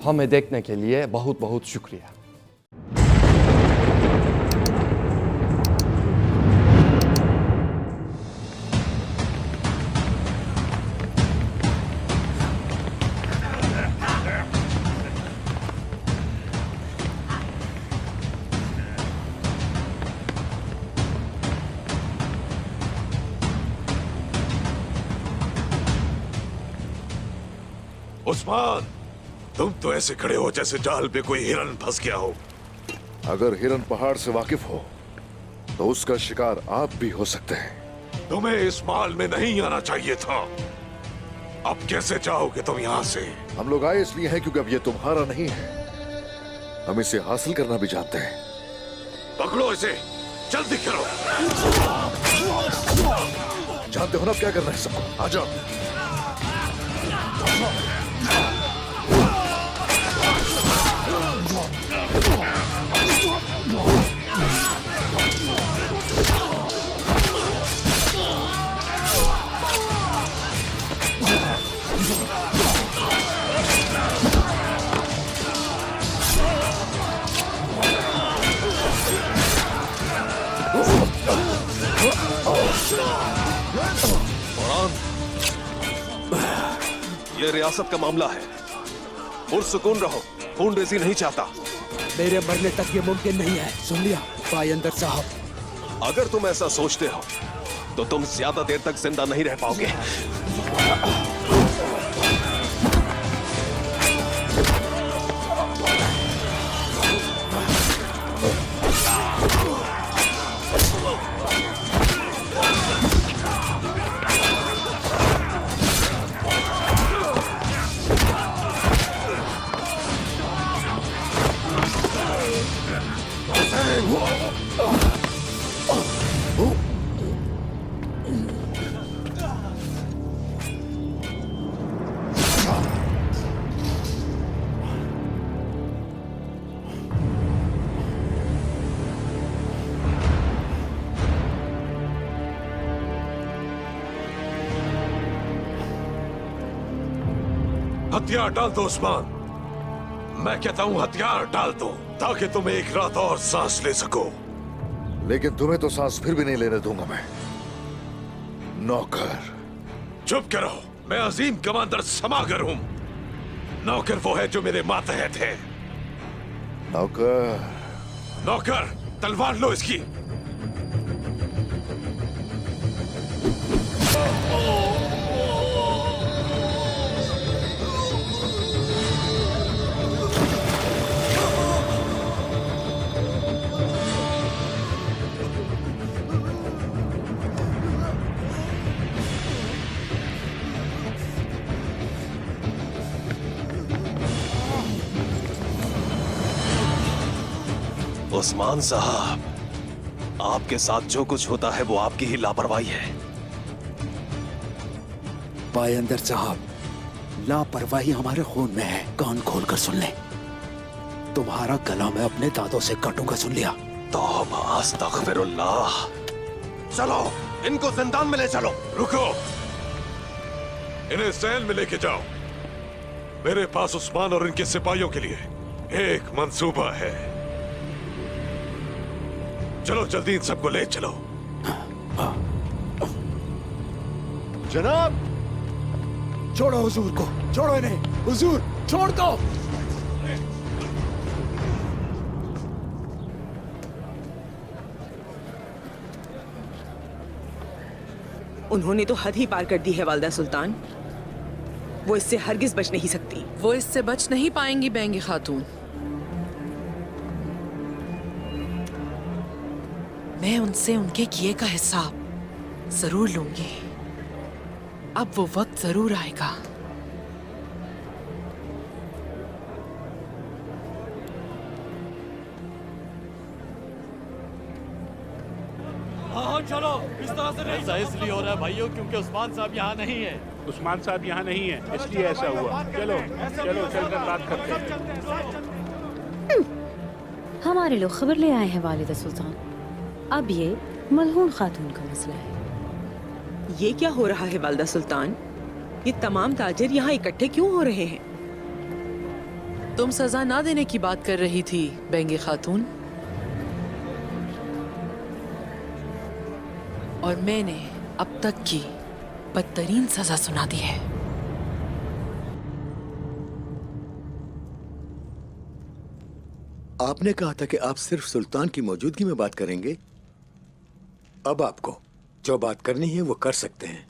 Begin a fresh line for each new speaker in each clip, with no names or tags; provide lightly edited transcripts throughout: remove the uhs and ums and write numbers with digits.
हमें देखने के लिए बहुत बहुत शुक्रिया।
उस्मान, तुम तो ऐसे खड़े हो जैसे जाल पे कोई हिरन फंस गया हो।
अगर हिरन पहाड़ से वाकिफ हो तो उसका शिकार आप भी हो सकते हैं।
तुम्हें इस माल में नहीं आना चाहिए था। अब कैसे जाओगे तुम यहाँ से?
हम लोग आए इसलिए हैं क्योंकि अब ये तुम्हारा नहीं है। हम इसे हासिल करना भी जानते हैं।
पकड़ो इसे, जल्दी करो।
जानते हो ना अब क्या करना है सबको। आ जाओ।
ये रियासत का मामला है, पुरसुकून रहो, खून रेजी नहीं चाहता।
मेरे मरने तक ये मुमकिन नहीं है, सुन लिया पायंदर साहब।
अगर तुम ऐसा सोचते हो तो तुम ज्यादा देर तक जिंदा नहीं रह पाओगे।
हथियार डाल दो उस्मान। मैं कहता हूँ हथियार डाल दो ताकि तुम एक रात और सांस ले सको।
लेकिन तुम्हें तो सांस फिर भी नहीं लेने दूंगा मैं, नौकर।
चुप करो, मैं अजीम कमांडर समागर हूँ। नौकर वो है जो मेरे मातहत है।
नौकर।
नौकर, तलवार लो इसकी।
उस्मान साहब, आपके साथ जो कुछ होता है वो आपकी ही लापरवाही है।
पायंदर साहब, लापरवाही हमारे खून में है। कान खोलकर सुन ले, तुम्हारा गला मैं अपने दांतों से काटूंगा, सुन लिया।
तौबा अस्तगफिरुल्लाह। चलो, इनको जिंदान में ले चलो।
रुको, इन्हें सेल में लेके जाओ। मेरे पास उस्मान और इनके सिपाहियों के लिए एक मंसूबा है। चलो जल्दी इन सबको ले चलो।
जनाब, छोड़ो हुजूर को, छोड़ो इन्हें। हुजूर, छोड़ दो।
उन्होंने तो हद ही पार कर दी है वालिदा सुल्तान। वो इससे हरगिज बच नहीं सकती।
वो इससे बच नहीं पाएंगी बेंगी खातून। मैं उनसे उनके किए का हिसाब जरूर लूंगी। अब वो वक्त जरूर आएगा।
हाँ चलो, इस तरह से नहीं। ऐसा इसलिए हो रहा है भाइयों क्योंकि उस्मान साहब यहाँ नहीं है।
उस्मान साहब यहाँ नहीं है, इसलिए ऐसा हुआ। चलो चलो चलकर बात करते हैं।
हमारे लोग खबर ले आए हैं वालिदा सुल्तान। अब ये मलहून खातून का मसला है।
ये क्या हो रहा है वालिदा सुल्तान? ये तमाम ताजिर यहाँ इकट्ठे क्यों हो रहे हैं?
तुम सजा ना देने की बात कर रही थी बेंगे खातून, और मैंने अब तक की बदतरीन सजा सुना दी है।
आपने कहा था कि आप सिर्फ सुल्तान की मौजूदगी में बात करेंगे। अब आपको जो बात करनी है वो कर सकते हैं।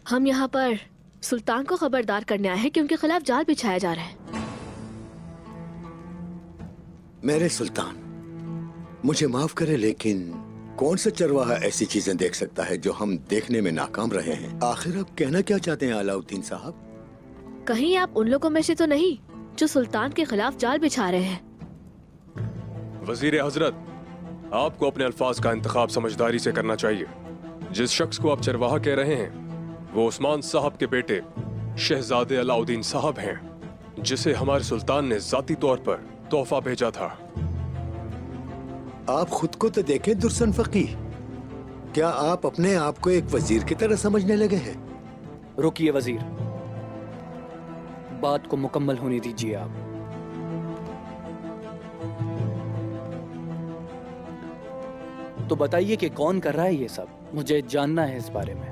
हम यहाँ पर सुल्तान को खबरदार करने आए हैं कि उनके खिलाफ जाल बिछाया जा रहा है।
मेरे सुल्तान, मुझे माफ करें, लेकिन कौन सा चरवाहा ऐसी चीजें देख सकता है जो हम देखने में नाकाम रहे हैं? आखिर आप कहना क्या चाहते हैं अलाउद्दीन साहब?
कहीं आप उन लोगों में से तो नहीं जो सुल्तान के खिलाफ जाल बिछा रहे हैं?
वजीर हजरत, आपको अपने अल्फाज का इंतखाब समझदारी से करना चाहिए। जिस शख्स को आप चरवाहा कह रहे हैं वो उस्मान साहब के बेटे शहजादे अलाउद्दीन साहब हैं, जिसे हमारे सुल्तान ने जाती तौर पर तोहफा भेजा था।
आप खुद को तो देखें दुर्सन फकीह, क्या आप अपने आप को एक वजीर की तरह समझने लगे हैं?
रुकिए वजीर, बात को मुकम्मल होने दीजिए आप। तो बताइए कि कौन कर रहा है ये सब, मुझे जानना है इस बारे में।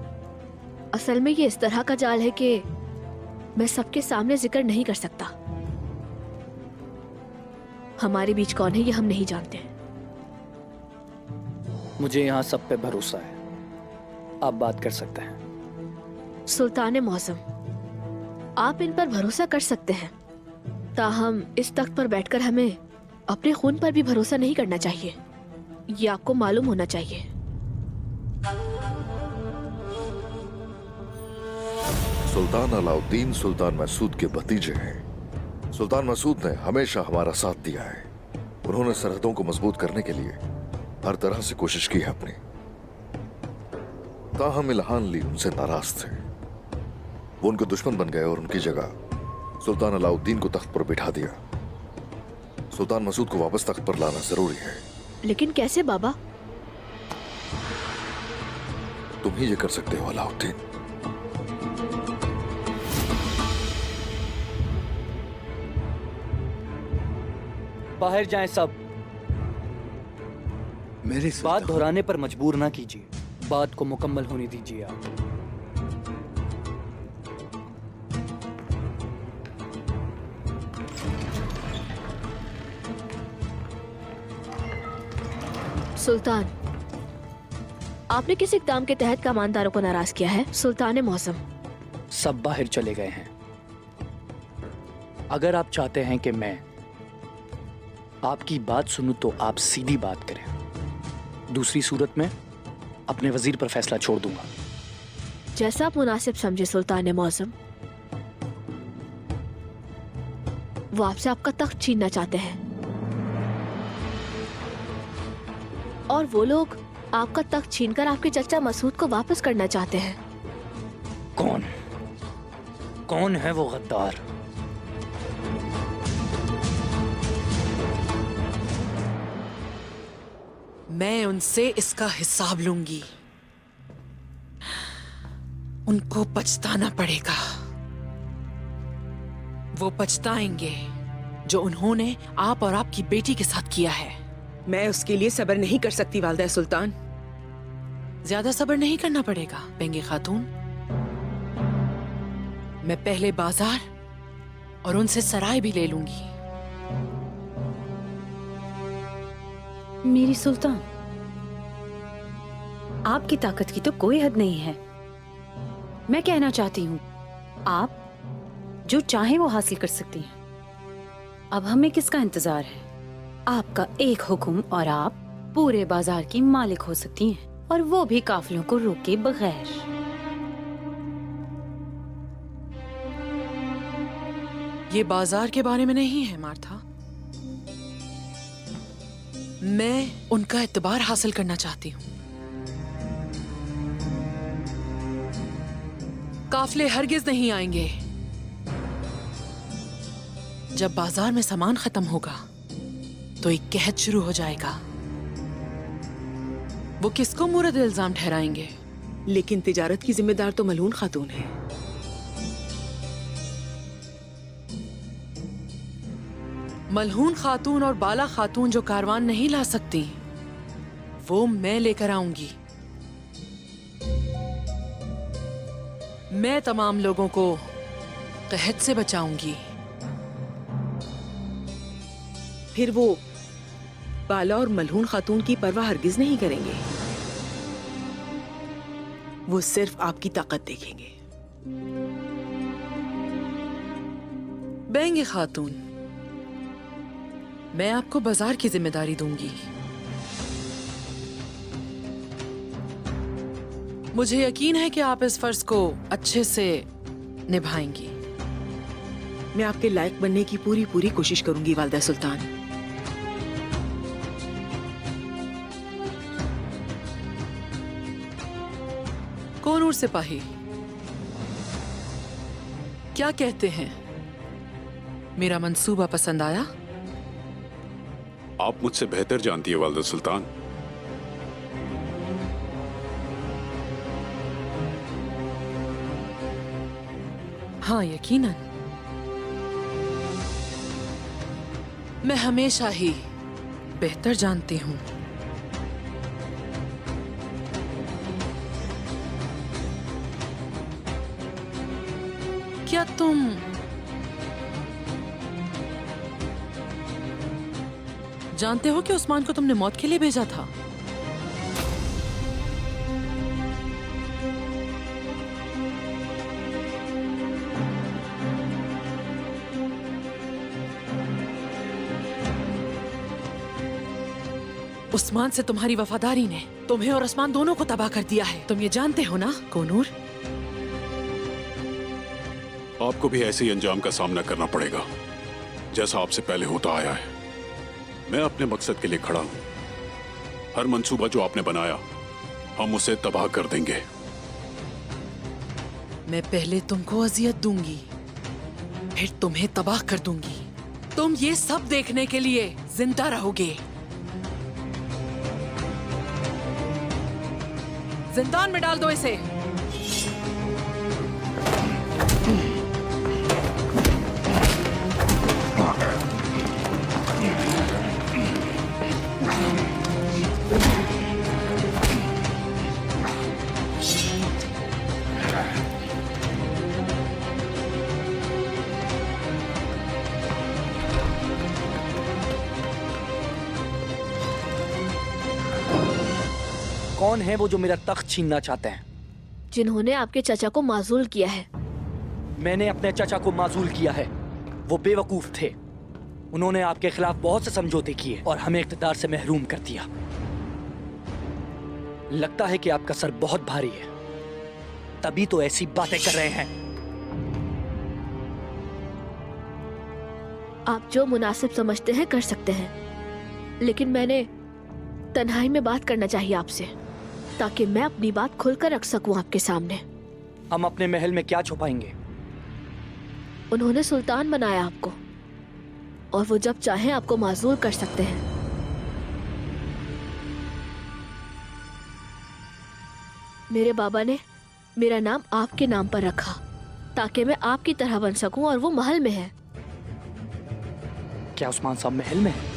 असल में ये इस तरह का जाल है कि मैं सबके सामने जिक्र नहीं कर सकता। हमारे बीच कौन है ये हम नहीं जानते।
मुझे यहाँ सब पे भरोसा है, आप बात कर सकते हैं।
सुल्तान मौसम, आप इन पर भरोसा कर सकते हैं, ताहम इस तख्त पर बैठकर हमें अपने खून पर भी भरोसा नहीं करना चाहिए। ये आपको मालूम होना चाहिए।
सुल्तान अलाउद्दीन सुल्तान मसूद के भतीजे हैं। सुल्तान मसूद ने हमेशा हमारा साथ दिया है। उन्होंने सरहदों को मजबूत करने के लिए हर तरह से कोशिश की है अपनी। ताहम इल्हान ली उनसे नाराज थे। वो उनके दुश्मन बन गए और उनकी जगह सुल्तान अलाउद्दीन को तख्त पर बिठा दिया। सुल्तान मसूद को वापस तख्त पर लाना जरूरी है।
लेकिन कैसे बाबा?
तुम ही ये कर सकते हो अलाउद्दीन।
बाहर जाएं सब।
मेरी
बात दोहराने पर मजबूर ना कीजिए, बात को मुकम्मल होने दीजिए आप।
सुल्तान, आपने किस इक़दाम के तहत कमानदारों को नाराज किया है? सुल्तान मौसम,
सब बाहर चले गए हैं। अगर आप चाहते हैं कि मैं आपकी बात सुनूं तो आप सीधी बात करें, दूसरी सूरत में अपने वजीर पर फैसला छोड़ दूंगा।
जैसा आप मुनासिब समझे सुल्तान मौसम। वो आपसे आपका तख्त छीनना चाहते हैं और वो लोग आपका तख्त छीनकर आपके चचा मसूद को वापस करना चाहते हैं।
कौन है वो गद्दार?
मैं उनसे इसका हिसाब लूंगी। उनको पछताना पड़ेगा। वो पछताएंगे जो उन्होंने आप और आपकी बेटी के साथ किया है।
मैं उसके लिए सब्र नहीं कर सकती वालिदा सुल्तान।
ज्यादा सब्र नहीं करना पड़ेगा बेंगे खातून। मैं पहले बाजार और उनसे सराय भी ले लूंगी।
मेरी सुल्तान, आपकी ताकत की तो कोई हद नहीं है। मैं कहना चाहती हूँ, आप जो चाहे वो हासिल कर सकती हैं। अब हमें किसका इंतजार है? आपका एक हुक्म और आप पूरे बाजार की मालिक हो सकती हैं, और वो भी काफिलों को रोके बगैर।
ये बाजार के बारे में नहीं है मार्था। मैं उनका एतबार हासिल करना चाहती हूँ। काफिले हरगिज नहीं आएंगे। जब बाजार में सामान खत्म होगा तो एक कहत शुरू हो जाएगा। वो किसको मुरद इल्जाम ठहराएंगे?
लेकिन तिजारत की जिम्मेदार तो मलून खातून है।
मलहून खातून और बाला खातून जो कारवान नहीं ला सकती, वो मैं लेकर आऊंगी। मैं तमाम लोगों को कहत से बचाऊंगी।
फिर वो बाला और मलहून खातून की परवाह हरगिज नहीं करेंगे। वो सिर्फ आपकी ताकत देखेंगे।
बेंगे खातून, मैं आपको बाजार की जिम्मेदारी दूंगी। मुझे यकीन है कि आप इस फर्ज को अच्छे से निभाएंगी।
मैं आपके लायक बनने की पूरी पूरी कोशिश करूंगी वालिदा सुल्तान।
कोनूर सिपाही, क्या कहते हैं? मेरा मंसूबा पसंद आया?
आप मुझसे बेहतर जानती है वालिदा सुल्तान।
हाँ, यकीनन। मैं हमेशा ही बेहतर जानती हूँ। क्या तुम जानते हो कि उस्मान को तुमने मौत के लिए भेजा था? उस्मान से तुम्हारी वफादारी ने तुम्हें और उस्मान दोनों को तबाह कर दिया है। तुम ये जानते हो ना कोनूर?
आपको भी ऐसे ही अंजाम का सामना करना पड़ेगा जैसा आपसे पहले होता आया है। मैं अपने मकसद के लिए खड़ा हूं। हर मंसूबा जो आपने बनाया, हम उसे तबाह कर देंगे।
मैं पहले तुमको अजियत दूंगी, फिर तुम्हें तबाह कर दूंगी। तुम ये सब देखने के लिए जिंदा रहोगे। जिंदान में डाल दो इसे।
कौन है वो जो मेरा तख्त छीनना चाहते हैं?
जिन्होंने आपके चाचा को माजूल किया है।
मैंने अपने चाचा को माजूल किया है। वो बेवकूफ थे। उन्होंने आपके खिलाफ बहुत से समझौते किए और हमें इख्तिदार से महरूम कर दिया। लगता है कि आपका सर बहुत भारी है, तभी तो ऐसी बातें कर रहे हैं।
आप जो मुनासिब समझते हैं कर सकते हैं, लेकिन मैंने तन्हाई में बात करना चाहिए आपसे, ताकि मैं अपनी बात खुलकर रख सकूं आपके सामने।
हम अपने महल में क्या छुपाएंगे?
उन्होंने सुल्तान बनाया आपको, और वो जब चाहें आपको माजूल कर सकते हैं। मेरे बाबा ने मेरा नाम आपके नाम पर रखा ताकि मैं आपकी तरह बन सकूं, और वो महल में है।
क्या उस्मान साहब महल में है?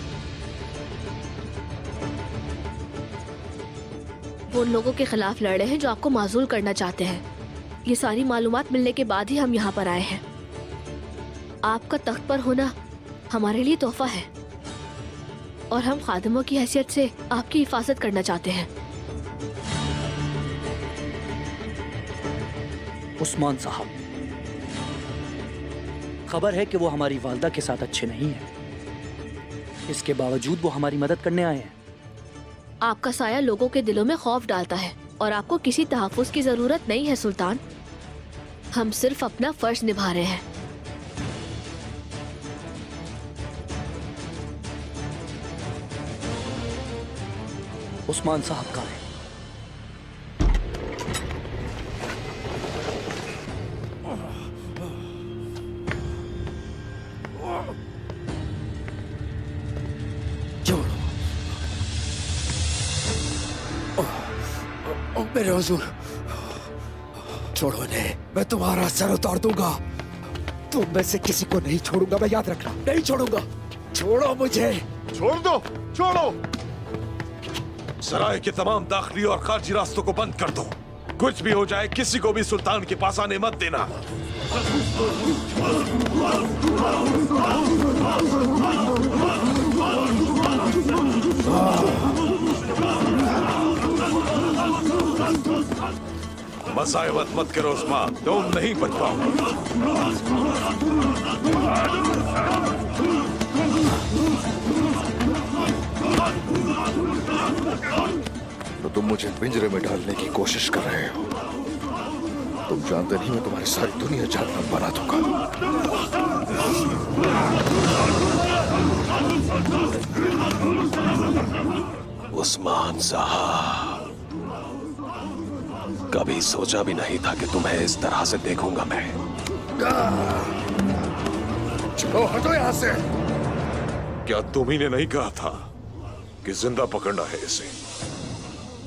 वो उन लोगों के खिलाफ लड़ रहे हैं जो आपको माजूल करना चाहते हैं। ये सारी मालूमात मिलने के बाद ही हम यहाँ पर आए हैं। आपका तख्त पर होना हमारे लिए तोहफा है, और हम खादिमों की हैसियत से आपकी हिफाजत करना चाहते हैं।
उस्मान साहब, खबर है कि वो हमारी वालदा के साथ अच्छे नहीं हैं। इसके बावजूद वो हमारी मदद करने आए हैं।
आपका साया लोगों के दिलों में खौफ डालता है, और आपको किसी तहफ़्फ़ुज़ की जरूरत नहीं है सुल्तान। हम सिर्फ अपना फर्ज निभा रहे हैं।
उस्मान साहब कहाँ हैं?
मेरे हुजूर, छोड़ो इन्हें, मैं तुम्हारा सर उतार दूंगा। तुम में से किसी को नहीं छोड़ूंगा, मैं याद रखना, नहीं छोड़ूंगा। छोड़ो मुझे।
छोड़ दो, छोड़ो। सराय के तमाम दाखिली और खारजी रास्तों को बंद कर दो। कुछ भी हो जाए, किसी को भी सुल्तान के पास आने मत देना। मसायवत मत करो उस्मान, तुम नहीं बच पाओगे।
तो तुम मुझे पिंजरे में डालने की कोशिश कर रहे हो। तुम जानते नहीं मैं तुम्हारी सारी दुनिया जहन्नम बना दूंगा।
उस्मान साहब, कभी सोचा भी नहीं था कि तुम्हें इस तरह से देखूंगा मैं।
चलो हटो यहाँ से।
क्या तुम्ही ने नहीं कहा था कि जिंदा पकड़ना है इसे?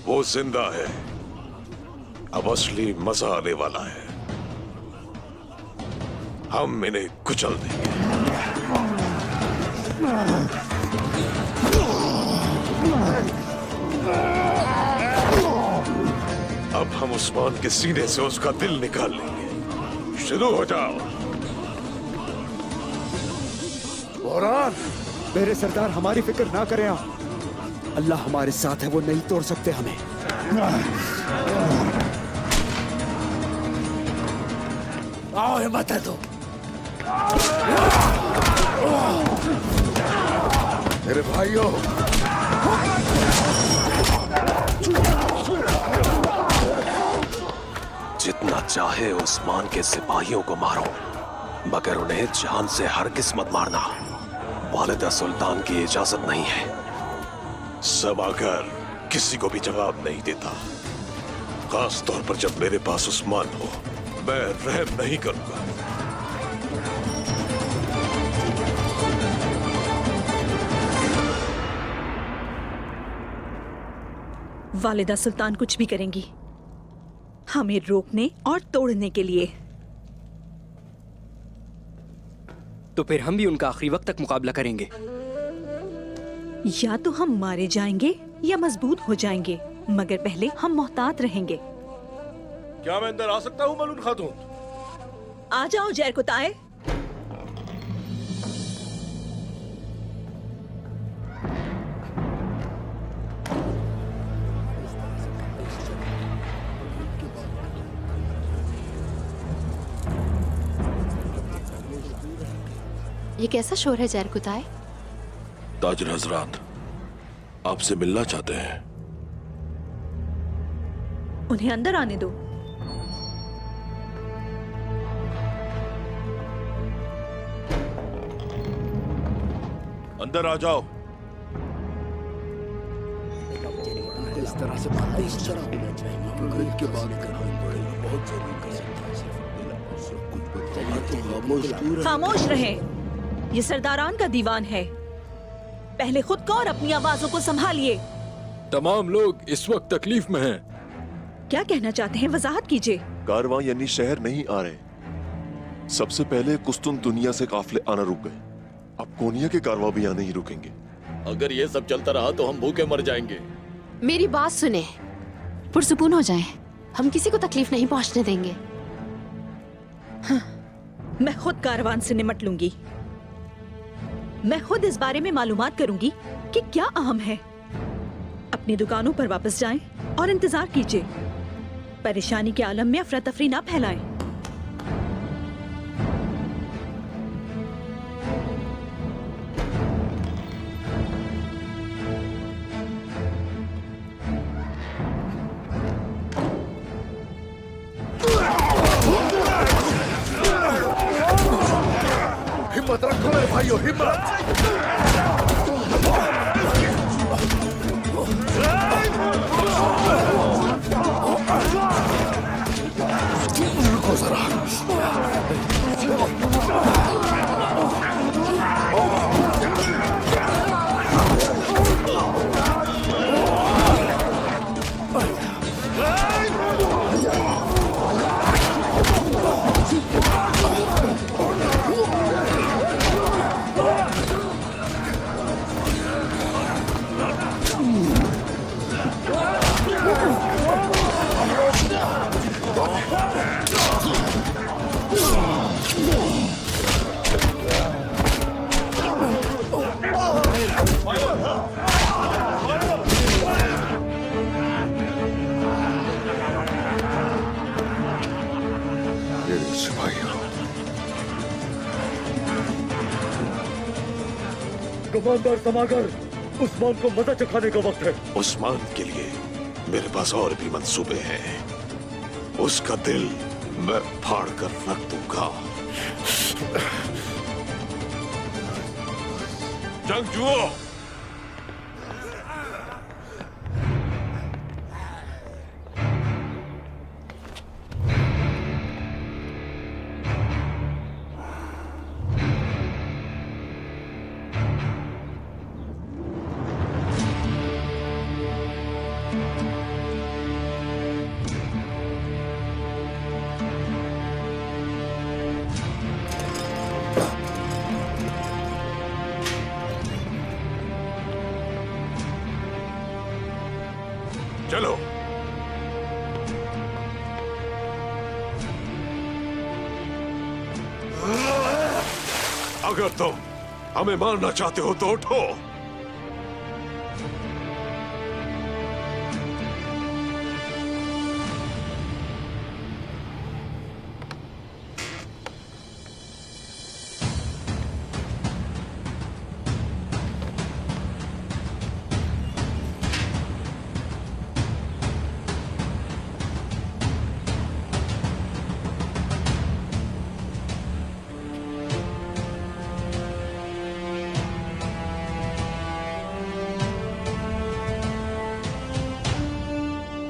वो जिंदा है, अब असली मजा आने वाला है। हम इन्हें कुचल देंगे। अब हम उस्मान के सीने से उसका दिल निकाल लेंगे। शुरू हो जाओ।
बोरान, मेरे सरदार हमारी फिक्र ना करें आप। अल्लाह हमारे साथ है, वो नहीं तोड़ सकते हमें। आओ हिम्मत है तो।
मेरे भाइयों,
जितना चाहे उस्मान के सिपाहियों को मारो, मगर उन्हें जान से हरगिज मत मारना। वालिदा सुल्तान की इजाजत नहीं है। सब आकर किसी को भी जवाब नहीं देता, खास तौर पर जब मेरे पास उस्मान हो। मैं रहम नहीं करूंगा।
वालिदा सुल्तान कुछ भी करेंगी हमें रोकने और तोड़ने के लिए।
तो फिर हम भी उनका आखिरी वक्त तक मुकाबला करेंगे।
या तो हम मारे जाएंगे या मजबूत हो जाएंगे, मगर पहले हम मोहतात रहेंगे।
क्या मैं अंदर आ सकता हूँ मलून खातून?
आ जाओ जैर कुताए।
ये कैसा शोर है जैर कुताए?
ताजर हजरात आपसे मिलना चाहते हैं।
उन्हें अंदर आने दो।
अंदर आ जाओ।
इस तरह से बात नहीं होना चाहिए के बाद बहुत जरूरी।
खामोश रहें। ये सरदारान का दीवान है। पहले खुद को और अपनी आवाजों को संभालिए।
तमाम लोग इस वक्त तकलीफ में हैं।
क्या कहना चाहते हैं, वजाहत कीजिए।
कारवां यानी शहर नहीं आ रहे। सबसे पहले कुस्तुन दुनिया से काफिले आना रुक गए, अब कोनिया के कारवां भी आने ही रुकेंगे।
अगर ये सब चलता रहा तो हम भूखे मर जाएंगे।
मेरी बात सुने, पुरसुकून हो जाएं। हम किसी को तकलीफ नहीं पहुंचने देंगे।
हाँ, मैं खुद कारवान से निमट लूंगी। मैं खुद इस बारे में मालूमात करूंगी कि क्या अहम है। अपनी दुकानों पर वापस जाएं और इंतजार कीजिए। परेशानी के आलम में अफरा तफरी ना फैलाएं।
हिम्मत रखो मेरे भाइयों, हिम्मत। रुको जरा। सिपाहियों।
कमांडर समागर, उस्मान को मजा चखाने का वक्त है।
उस्मान के लिए मेरे पास और भी मंसूबे हैं। उसका दिल मैं फाड़ कर रख दूंगा। जंगजुओ, चलो। अगर तुम हमें मारना चाहते हो तो उठो।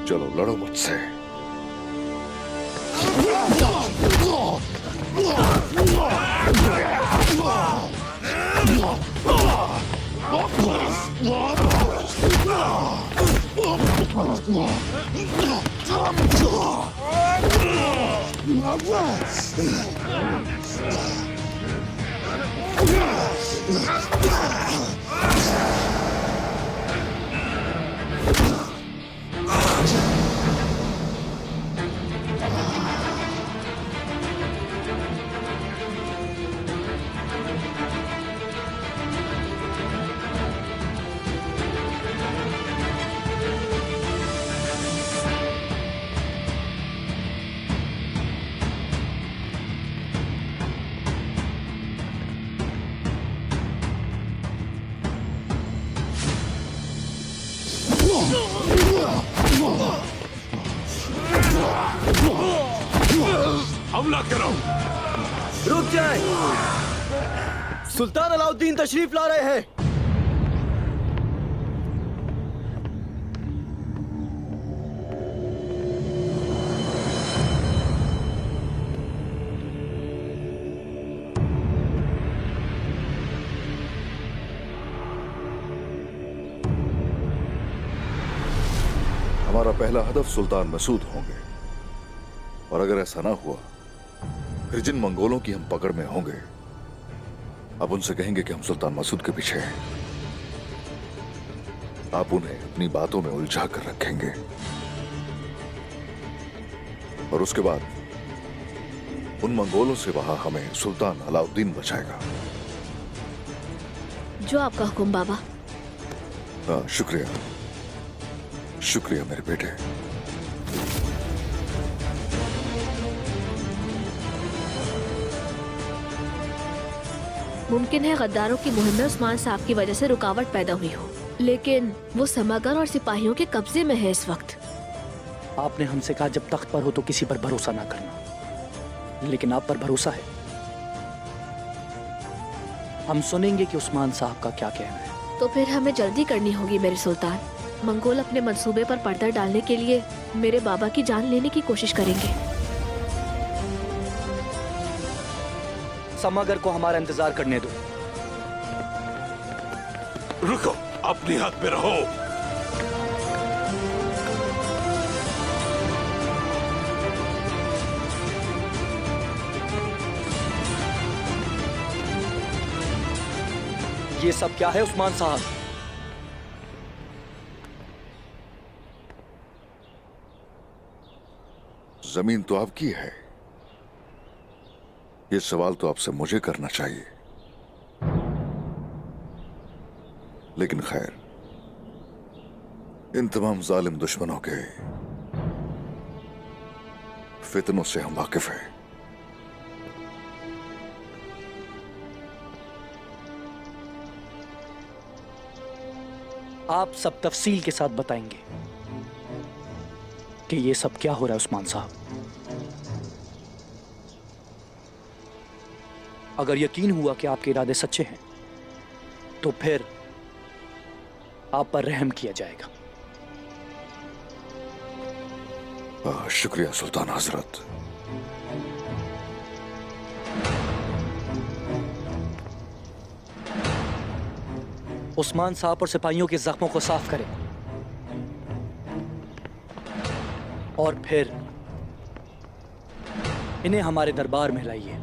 चलो लड़ो मुझसे। हमला करो।
रुक जाए, सुल्तान अलाउद्दीन तशरीफ ला रहे हैं।
हमारा पहला हदफ सुल्तान मसूद होंगे, और अगर ऐसा ना हुआ फिर जिन मंगोलों की हम पकड़ में होंगे, अब उनसे कहेंगे कि हम सुल्तान मसूद के पीछे हैं। आप उन्हें अपनी बातों में उलझा कर रखेंगे, और उसके बाद उन मंगोलों से वहां हमें सुल्तान अलाउद्दीन बचाएगा।
जो आपका हुक्म बाबा।
शुक्रिया, शुक्रिया मेरे बेटे।
मुमकिन है गद्दारों की मुहिम में उस्मान साहब की वजह से रुकावट पैदा हुई हो, लेकिन वो समागर और सिपाहियों के कब्जे में है इस वक्त।
आपने हमसे कहा जब तख्त पर हो तो किसी पर भरोसा ना करना, लेकिन आप पर भरोसा है। हम सुनेंगे कि उस्मान साहब का क्या कहना है।
तो फिर हमें जल्दी करनी होगी मेरे सुल्तान। मंगोल अपने मंसूबे पर पर्दा डालने के लिए मेरे बाबा की जान लेने की कोशिश करेंगे।
समागर को हमारा इंतजार करने दो।
रुको, अपनी हाथ में रहो।
ये सब क्या है उस्मान साहब?
जमीन तो आपकी है, ये सवाल तो आपसे मुझे करना चाहिए, लेकिन खैर, इन तमाम जालिम दुश्मनों के फितनों से हम वाकिफ हैं।
आप सब तफसील के साथ बताएंगे कि ये सब क्या हो रहा है उस्मान साहब। अगर यकीन हुआ कि आपके इरादे सच्चे हैं तो फिर आप पर रहम किया जाएगा।
शुक्रिया सुल्तान हजरत।
उस्मान साहब और सिपाहियों के जख्मों को साफ करें और फिर इन्हें हमारे दरबार में लाइए।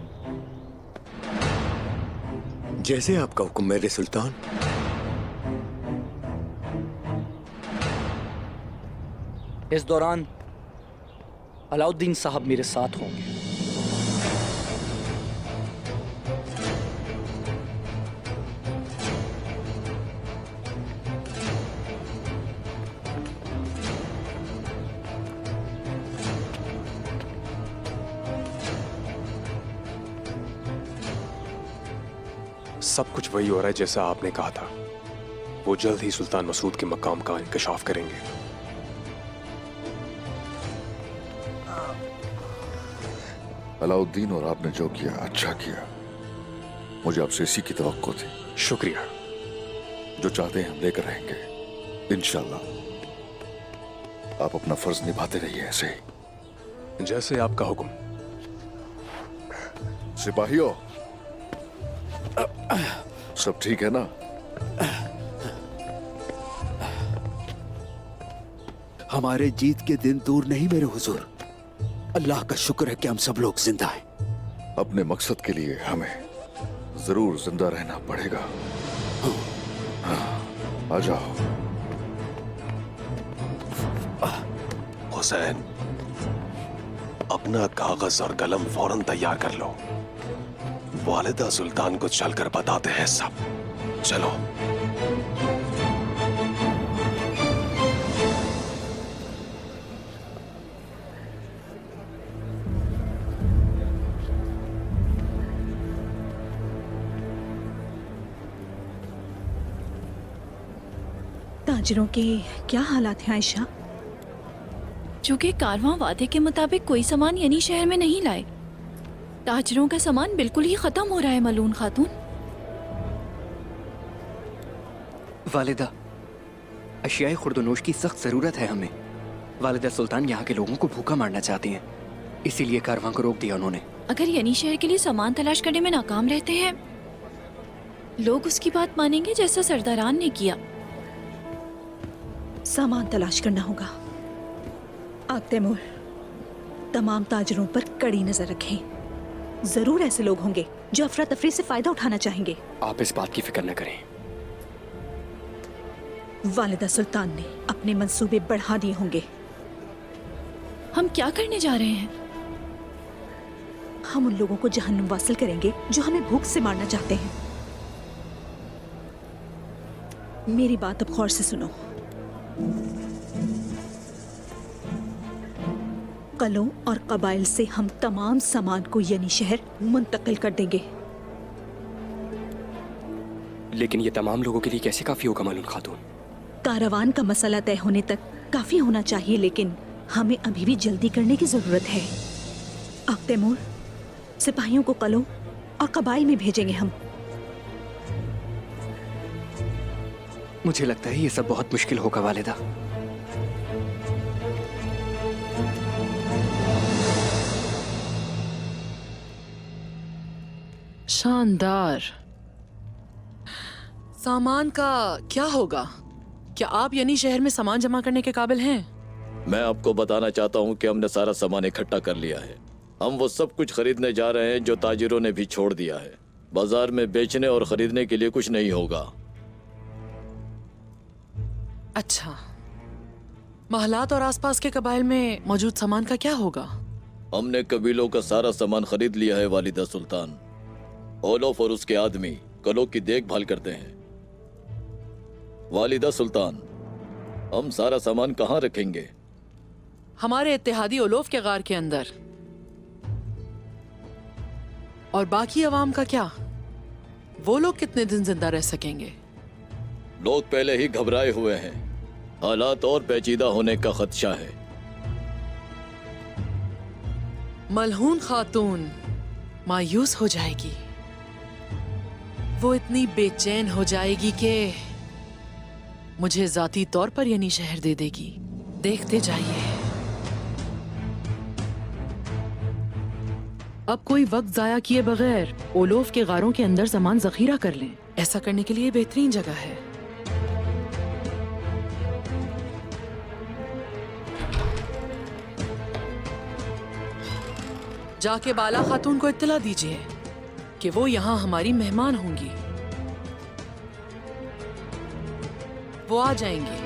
जैसे आपका हुक्म मेरे सुल्तान।
इस दौरान अलाउद्दीन साहब मेरे साथ होंगे।
सब कुछ वही हो रहा है जैसा आपने कहा था। वो जल्द ही सुल्तान मसूद के मकाम का इंकशाफ करेंगे।
अलाउद्दीन और आपने जो किया अच्छा किया। मुझे आपसे इसी की तवक्को थी।
शुक्रिया।
जो चाहते हैं हम लेकर रहेंगे इंशाल्लाह। आप अपना फर्ज निभाते रहिए ऐसे ही।
जैसे आपका हुक्म।
सिपाहियों, सब ठीक है ना?
हमारे जीत के दिन दूर नहीं मेरे हुजूर। अल्लाह का शुक्र है कि हम सब लोग जिंदा हैं।
अपने मकसद के लिए हमें जरूर जिंदा रहना पड़ेगा। आ जाओ।
हुसैन, अपना कागज और कलम फौरन तैयार कर लो। वालिदा सुल्तान को चलकर बताते हैं सब। चलो।
ताजिरों के क्या हालात हैं आयशा?
चूंकि कारवां वादे के मुताबिक कोई सामान यानी शहर में नहीं लाए, ताजरों का सामान बिल्कुल ही खत्म हो रहा है मलून खातून।
वालिदा, अशियाए खुर्दनोश की सख्त जरूरत है हमें। वालिदा सुल्तान यहाँ के लोगों को भूखा मारना चाहती हैं, इसीलिए कारवां को रोक दिया उन्होंने।
अगर यानी शहर के लिए सामान तलाश करने में नाकाम रहते हैं, लोग उसकी बात मानेंगे जैसा सरदारान ने किया।
सामान तलाश करना होगा। आग तैमूर, तमाम ताजरों पर कड़ी नजर रखें। जरूर ऐसे लोग होंगे जो अफरा तफरी से फायदा उठाना चाहेंगे।
आप इस बात की फिक्र न करें।
वालिदा सुल्तान ने अपने मंसूबे बढ़ा दिए होंगे।
हम क्या करने जा रहे हैं?
हम उन लोगों को जहन्नुम वासिल करेंगे जो हमें भूख से मारना चाहते हैं। मेरी बात अब गौर से सुनो। कलों और कबाइल से हम तमाम सामान को यानी शहर मुंतकिल कर देंगे।
लेकिन ये तमाम लोगों के लिए कैसे काफी होगा मालूम खातून?
कारवान का मसला तय होने तक काफी होना चाहिए, लेकिन हमें अभी भी जल्दी करने की जरूरत है। अब तैमूर, सिपाहियों को कलों और कबाइल में भेजेंगे हम।
मुझे लगता है ये सब बहुत मुश्किल होगा वालिदा।
शानदार। सामान का क्या होगा? क्या आप यानी शहर में सामान जमा करने के काबिल हैं?
मैं आपको बताना चाहता हूँ कि हमने सारा सामान इकट्ठा कर लिया है। हम वो सब कुछ खरीदने जा रहे हैं जो ताजिरों ने भी छोड़ दिया है। बाजार में बेचने और खरीदने के लिए कुछ नहीं होगा।
अच्छा, महलात और आसपास के कबाइल में मौजूद सामान का क्या होगा?
हमने कबीलों का सारा सामान खरीद लिया है वालिदा सुल्तान। ओलोफ और उसके आदमी कलों की देखभाल करते हैं। वालिदा सुल्तान, हम सारा सामान कहाँ रखेंगे?
हमारे इत्तेहादी ओलोफ के गार के अंदर। और बाकी अवाम का क्या? वो लोग कितने दिन जिंदा रह सकेंगे?
लोग पहले ही घबराए हुए हैं। हालात और पेचीदा होने का खदशा है।
मलहून खातून मायूस हो जाएगी। वो इतनी बेचैन हो जाएगी कि मुझे जाती तौर पर यानी शहर दे देगी। देखते जाइए। अब कोई वक्त जाया किए बगैर ओलोफ के गारों के अंदर सामान जखीरा कर लें। ऐसा करने के लिए बेहतरीन जगह है। जाके बाला खातून को इत्तला दीजिए कि वो यहाँ हमारी मेहमान होंगी। वो आ जाएंगी।